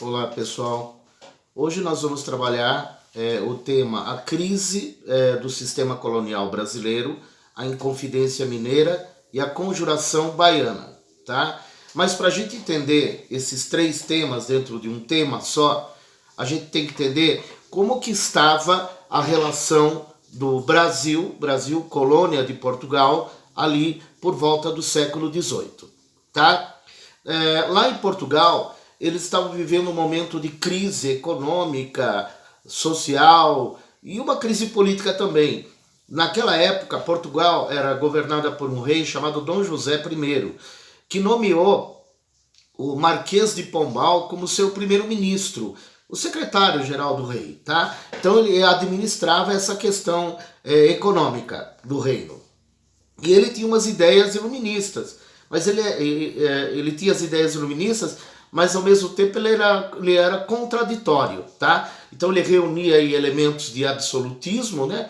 Olá pessoal, hoje nós vamos trabalhar o tema a crise do sistema colonial brasileiro, a Inconfidência Mineira e a Conjuração Baiana, tá? Mas para a gente entender esses três temas dentro de um tema só, a gente tem que entender como que estava a relação do Brasil colônia de Portugal, ali por volta do século XVIII, tá? Lá em Portugal, eles estavam vivendo um momento de crise econômica, social e uma crise política também. Naquela época, Portugal era governada por um rei chamado Dom José I, que nomeou o Marquês de Pombal como seu primeiro-ministro, o secretário-geral do rei, tá? Então ele administrava essa questão econômica do reino. E ele tinha umas ideias iluministas, mas ele tinha as ideias iluministas, mas ao mesmo tempo ele era contraditório, tá? Então ele reunia aí elementos de absolutismo, né?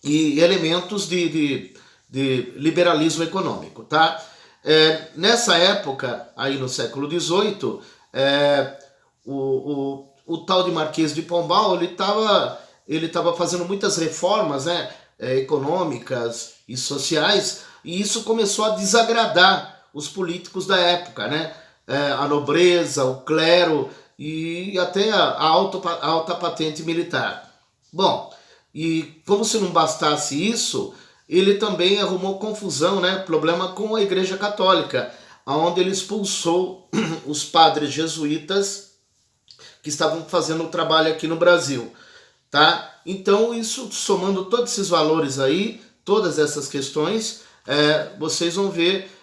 E elementos de liberalismo econômico, tá? Nessa época, aí no século XVIII, o tal de Marquês de Pombal, ele estava fazendo muitas reformas, né? Econômicas e sociais, e isso começou a desagradar os políticos da época, né? A nobreza, o clero e até a alta patente militar. Bom, e como se não bastasse isso, ele também arrumou confusão, né? Problema com a Igreja Católica, onde ele expulsou os padres jesuítas que estavam fazendo o trabalho aqui no Brasil, tá? Então isso, somando todos esses valores aí, todas essas questões, vocês vão ver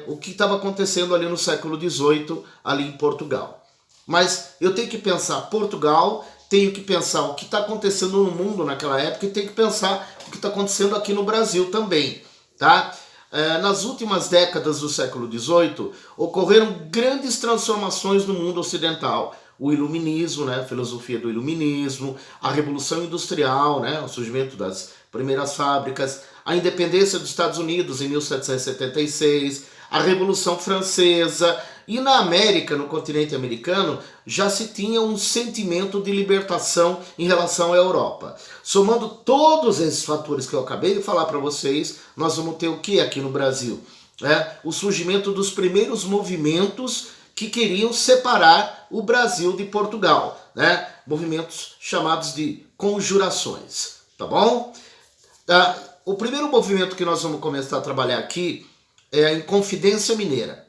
o que estava acontecendo ali no século XVIII, ali em Portugal. Mas eu tenho que pensar Portugal, tenho que pensar o que está acontecendo no mundo naquela época e tenho que pensar o que está acontecendo aqui no Brasil também, tá? Nas últimas décadas do século XVIII, ocorreram grandes transformações no mundo ocidental. O iluminismo, né, a filosofia do iluminismo, a Revolução Industrial, né, o surgimento das primeiras fábricas, a independência dos Estados Unidos em 1776, a Revolução Francesa, e na América, no continente americano, já se tinha um sentimento de libertação em relação à Europa. Somando todos esses fatores que eu acabei de falar para vocês, nós vamos ter o que aqui no Brasil? O surgimento dos primeiros movimentos que queriam separar o Brasil de Portugal, né? Movimentos chamados de conjurações, tá bom? O primeiro movimento que nós vamos começar a trabalhar aqui é a Inconfidência Mineira.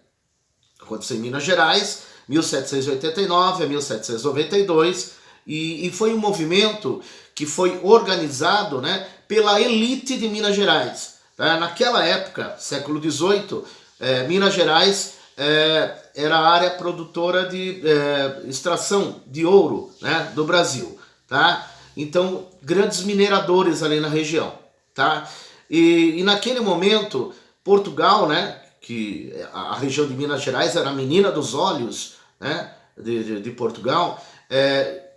Aconteceu em Minas Gerais, 1789 a 1792, e foi um movimento que foi organizado, né, pela elite de Minas Gerais. Naquela época, século XVIII, Minas Gerais era a área produtora de extração de ouro, né, do Brasil, tá? Então, grandes mineradores ali na região, tá? E naquele momento, Portugal, né, que a região de Minas Gerais era a menina dos olhos, né, de Portugal,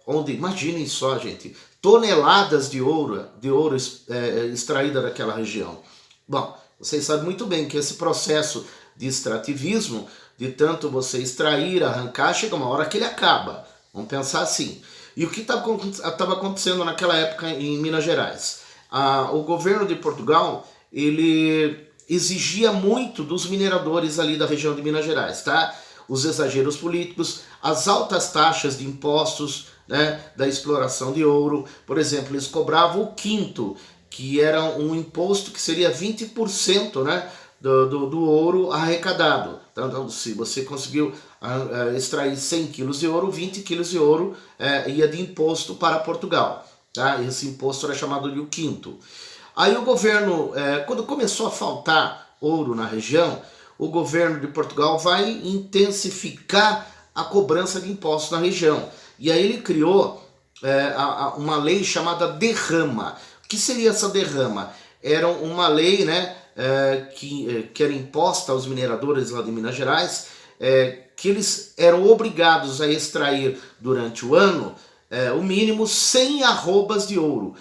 onde, imaginem só, gente, toneladas de ouro extraída daquela região. Bom, vocês sabem muito bem que esse processo de extrativismo, de tanto você extrair, arrancar, chega uma hora que ele acaba. Vamos pensar assim. E o que estava acontecendo naquela época em Minas Gerais? O governo de Portugal, ele exigia muito dos mineradores ali da região de Minas Gerais, tá? Os exageros políticos, as altas taxas de impostos, né, da exploração de ouro. Por exemplo, eles cobravam o quinto, que era um imposto que seria 20%, né, do ouro arrecadado. Então, se você conseguiu extrair 100 quilos de ouro, 20 quilos de ouro ia de imposto para Portugal. Tá? Esse imposto era chamado de o quinto. Aí o governo, quando começou a faltar ouro na região, o governo de Portugal vai intensificar a cobrança de impostos na região. E aí ele criou uma lei chamada derrama. O que seria essa derrama? Era uma lei, né, que era imposta aos mineradores lá de Minas Gerais, que eles eram obrigados a extrair durante o ano o mínimo 100 arrobas de ouro.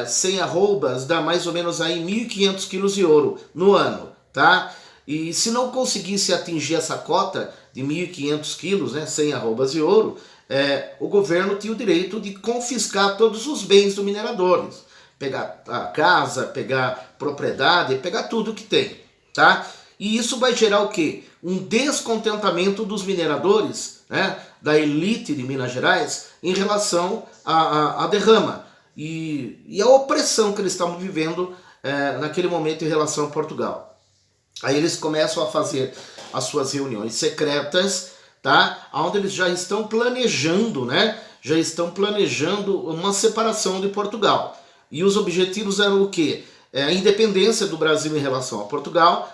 100 arrobas dá mais ou menos aí 1.500 quilos de ouro no ano, tá? E se não conseguisse atingir essa cota de 1.500 quilos, né, 100 arrobas de ouro, o governo tinha o direito de confiscar todos os bens do minerador. Pegar a casa, pegar propriedade, pegar tudo que tem, tá? E isso vai gerar o quê? Um descontentamento dos mineradores, né, da elite de Minas Gerais em relação à derrama e a opressão que eles estavam vivendo naquele momento em relação a Portugal. Aí eles começam a fazer as suas reuniões secretas, tá? Onde eles já estão planejando, né? Já estão planejando uma separação de Portugal. E os objetivos eram o quê? A independência do Brasil em relação a Portugal,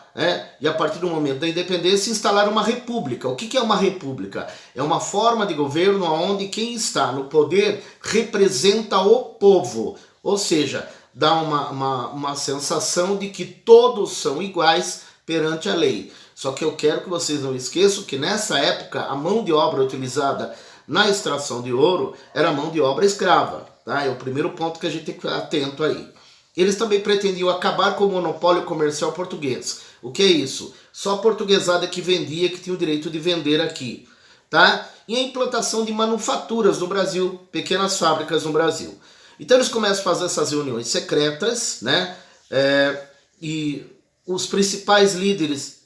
e a partir do momento da independência instalar uma república. O que é uma república? É uma forma de governo onde quem está no poder representa o povo, ou seja, dá uma sensação de que todos são iguais perante a lei. Só que eu quero que vocês não esqueçam que nessa época a mão de obra utilizada na extração de ouro era mão de obra escrava, tá? É o primeiro ponto que a gente tem que ficar atento aí. Eles também pretendiam acabar com o monopólio comercial português. O que é isso? Só a portuguesada que vendia, que tinha o direito de vender aqui, tá? E a implantação de manufaturas no Brasil, pequenas fábricas no Brasil. Então eles começam a fazer essas reuniões secretas, né? E os principais líderes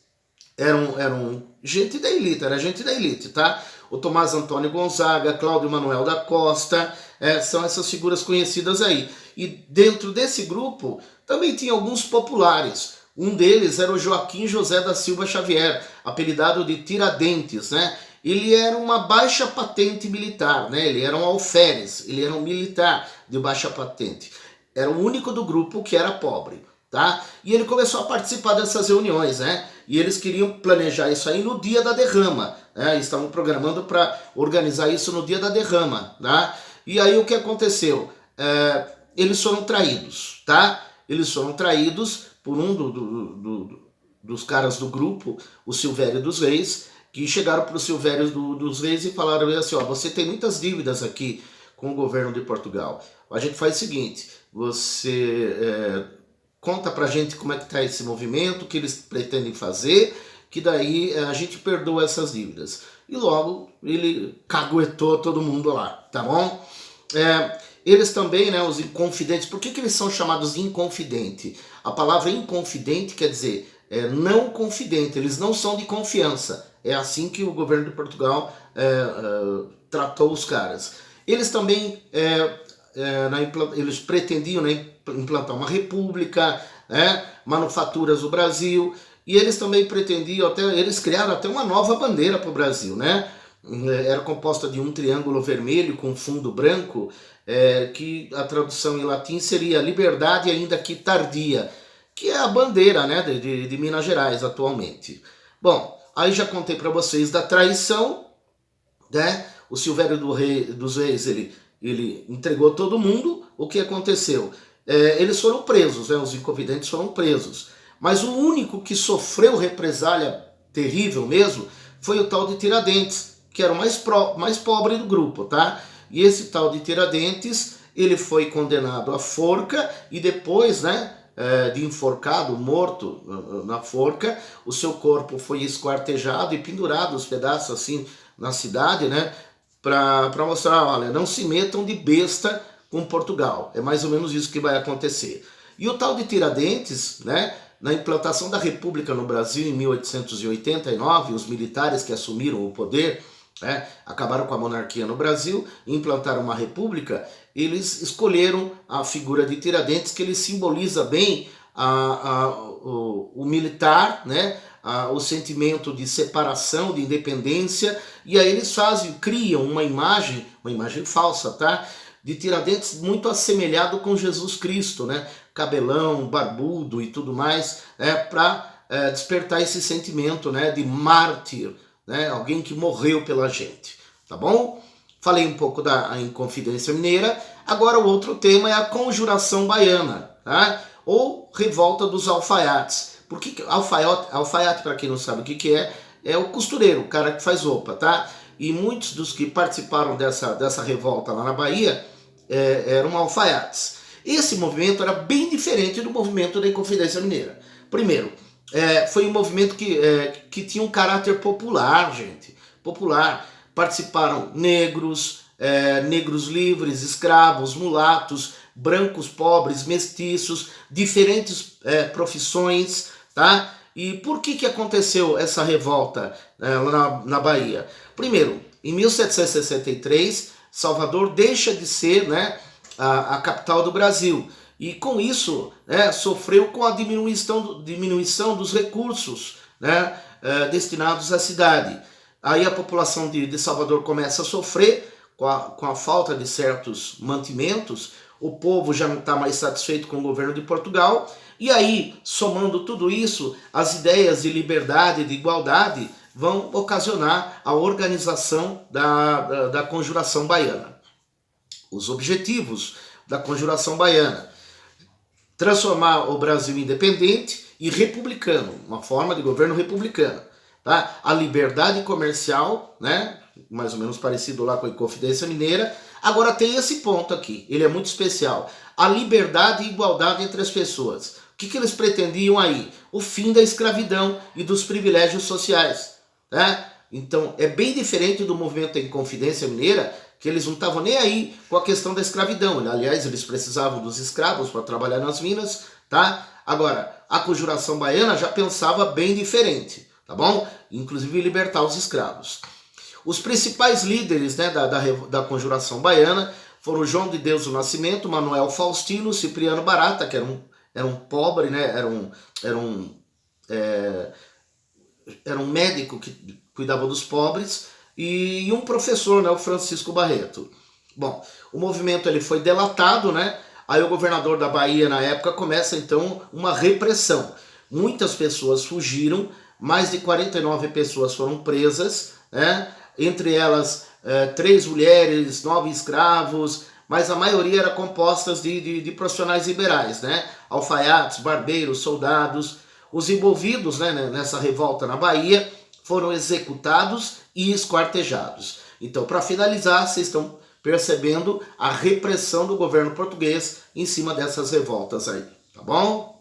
eram gente da elite, tá? O Tomás Antônio Gonzaga, Cláudio Manuel da Costa, são essas figuras conhecidas aí. E dentro desse grupo também tinha alguns populares. Um deles era o Joaquim José da Silva Xavier, apelidado de Tiradentes, né? Ele era uma baixa patente militar, né? Ele era um alferes, ele era um militar de baixa patente. Era o único do grupo que era pobre, tá? E ele começou a participar dessas reuniões, né? E eles queriam planejar isso aí no dia da derrama, né? Estavam programando para organizar isso no dia da derrama, tá? E aí o que aconteceu? Eles foram traídos, tá? Eles foram traídos por um dos caras do grupo, o Silvério dos Reis, que chegaram para o Silvério dos Reis e falaram assim, ó, você tem muitas dívidas aqui com o governo de Portugal. A gente faz o seguinte, você conta pra gente como é que tá esse movimento, o que eles pretendem fazer, que daí a gente perdoa essas dívidas. E logo ele caguetou todo mundo lá, tá bom? Eles também, né, os inconfidentes, por que eles são chamados de inconfidente? A palavra inconfidente quer dizer não confidente, eles não são de confiança. É assim que o governo de Portugal tratou os caras. Eles também eles pretendiam, né, implantar uma república, manufaturas no Brasil, e eles também pretendiam, eles criaram até uma nova bandeira para o Brasil, né? Era composta de um triângulo vermelho com fundo branco, que a tradução em latim seria liberdade ainda que tardia, que é a bandeira, né, de Minas Gerais atualmente. Bom, aí já contei para vocês da traição, né? O Silvério dos Reis, ele entregou todo mundo. O que aconteceu? Eles foram presos, né? Os inconfidentes foram presos. Mas o único que sofreu represália terrível mesmo foi o tal de Tiradentes, que era o mais pobre do grupo, tá? E esse tal de Tiradentes, ele foi condenado à forca e depois, né, de enforcado, morto na forca, o seu corpo foi esquartejado e pendurado os pedaços assim na cidade, né, para mostrar, olha, não se metam de besta com Portugal. É mais ou menos isso que vai acontecer. E o tal de Tiradentes, né, na implantação da República no Brasil em 1889, os militares que assumiram o poder, acabaram com a monarquia no Brasil e implantaram uma república. Eles escolheram a figura de Tiradentes, que ele simboliza bem o militar, né, o sentimento de separação, de independência, e aí eles criam uma imagem falsa, tá? De Tiradentes muito assemelhado com Jesus Cristo, né? Cabelão, barbudo e tudo mais, para despertar esse sentimento, né, de mártir, né? Alguém que morreu pela gente, tá bom? Falei um pouco da Inconfidência Mineira. Agora o outro tema é a Conjuração Baiana, tá? Ou Revolta dos Alfaiates. Por que alfaiate, para quem não sabe o que é o costureiro, o cara que faz roupa, tá? E muitos dos que participaram dessa revolta lá na Bahia eram alfaiates. Esse movimento era bem diferente do movimento da Inconfidência Mineira. Primeiro, foi um movimento que tinha um caráter popular, gente. Popular. Participaram negros, negros livres, escravos, mulatos, brancos pobres, mestiços, diferentes profissões, tá? E por que aconteceu essa revolta lá na Bahia? Primeiro, em 1763, Salvador deixa de ser, né, a capital do Brasil. E com isso, sofreu com a diminuição dos recursos, né, destinados à cidade. Aí a população de Salvador começa a sofrer com a falta de certos mantimentos, o povo já não está mais satisfeito com o governo de Portugal, e aí, somando tudo isso, as ideias de liberdade e de igualdade vão ocasionar a organização da Conjuração Baiana. Os objetivos da Conjuração Baiana: transformar o Brasil independente e republicano, uma forma de governo republicano. Tá? A liberdade comercial, né? Mais ou menos parecido lá com a Inconfidência Mineira. Agora tem esse ponto aqui, ele é muito especial: a liberdade e igualdade entre as pessoas. O que eles pretendiam aí? O fim da escravidão e dos privilégios sociais. Né? Então é bem diferente do movimento da Inconfidência Mineira, que eles não estavam nem aí com a questão da escravidão. Aliás, eles precisavam dos escravos para trabalhar nas minas. Tá? Agora, a Conjuração Baiana já pensava bem diferente, tá bom? Inclusive libertar os escravos. Os principais líderes, né, da Conjuração Baiana foram João de Deus do Nascimento, Manuel Faustino, Cipriano Barata, que era um pobre, né, era um médico que cuidava dos pobres, e um professor, né, o Francisco Barreto. Bom, o movimento ele foi delatado, né? Aí o governador da Bahia na época começa então uma repressão. Muitas pessoas fugiram, mais de 49 pessoas foram presas, né? Entre elas 3 mulheres, 9 escravos, mas a maioria era composta de profissionais liberais, né? Alfaiates, barbeiros, soldados. Os envolvidos, né, nessa revolta na Bahia foram executados e esquartejados. Então, para finalizar, vocês estão percebendo a repressão do governo português em cima dessas revoltas aí, tá bom?